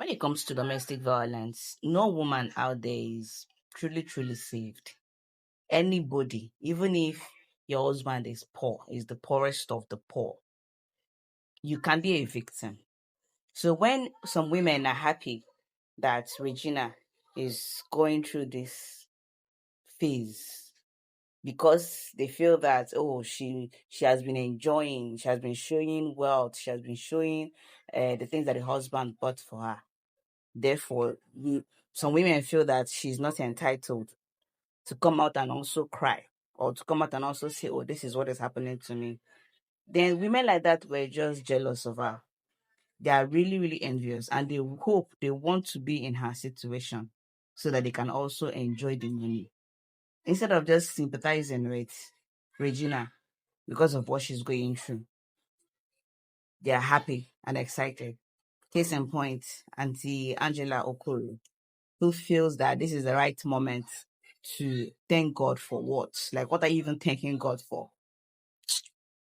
When it comes to domestic violence, no woman out there is truly saved. Anybody, even if your husband is poor, is the poorest of the poor, you can be a victim. So when some women are happy that Regina is going through this phase because they feel that, oh, she has been enjoying, she has been showing wealth, she has been showing the things that the husband bought for her. Therefore, some women feel that she's not entitled to come out and also cry, or to come out and also say, oh, this is what is happening to me. Then women like that were just jealous of her. They are really envious, and they want to be in her situation so that they can also enjoy the money. Instead of just sympathizing with Regina because of what she's going through, they are happy and excited. Case in point, Auntie Angela Okoro, who feels that this is the right moment to thank God for what? Like, what are you even thanking God for?